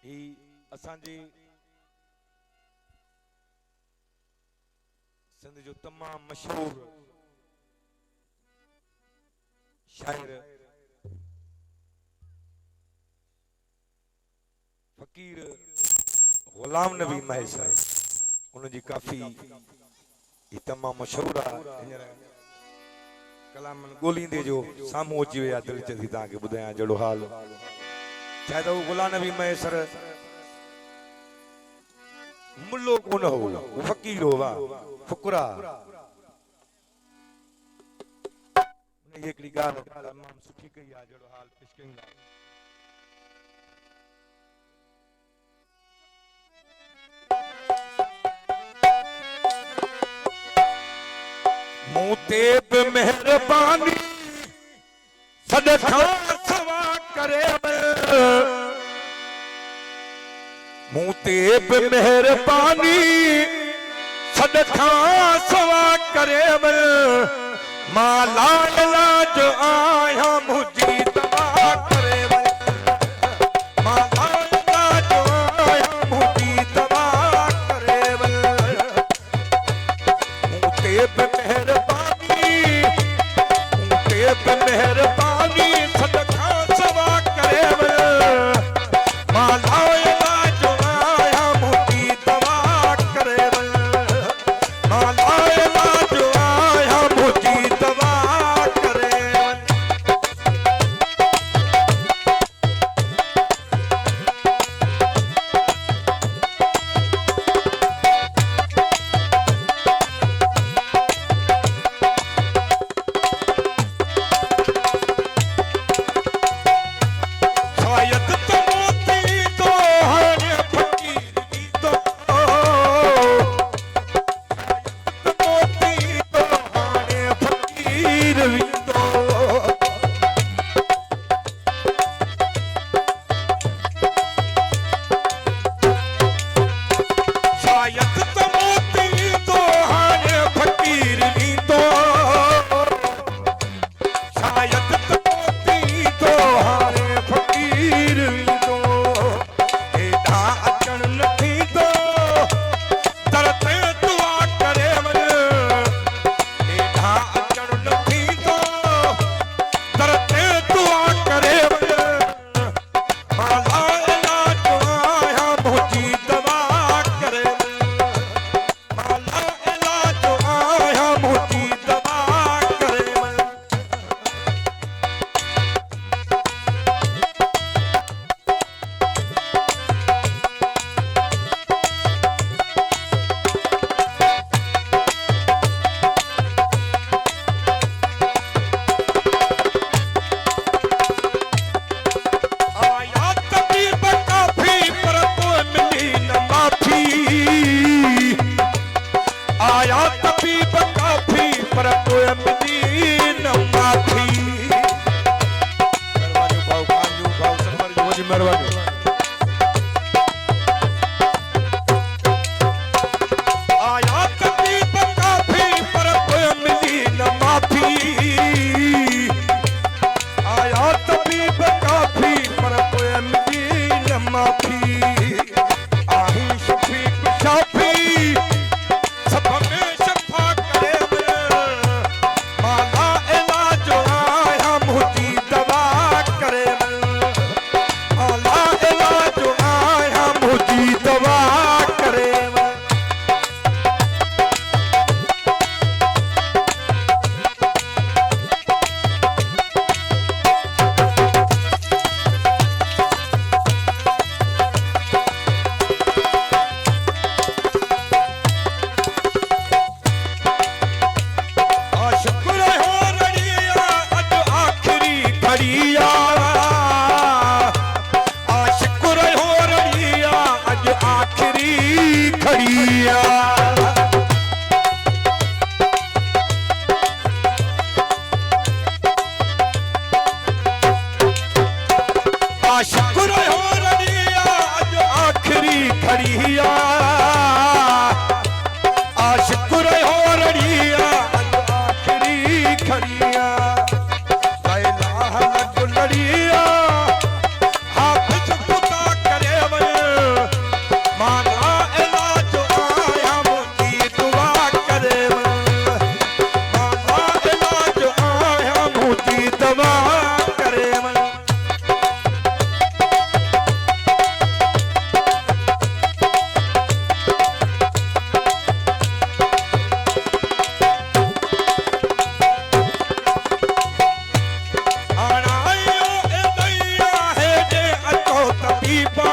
ही असांजे सिंध जो तमाम मशहूर शायर फकीर गुलाम नबी महस है उनकी काफ़ी तमाम मशहूर है कलाम गोलींदे जो सामू अची विया दिल च थी तव्हांखे ॿुधायां जहिड़ो हाल शायद वो गुलाम नबी मैसर मुल्लो कोन हो वो फकीर हो वा फुकरा ये हिकिड़ी ॻाल्हि तमामु सुठी कई आहे जहिड़ो हाल पेश कयूं था मूं ते बि महिरबानी सदका सवा करे मूं ते बि महिरबानी सदका सवा करे मां लाज आया मुझी दवा करे मां लाज आया मुझी दवा करे मूं ते बि मेहरबानी सदका सवा करे मां लाज आया मुझी दवा करे मां लाज आया मुझी दवा करे अखी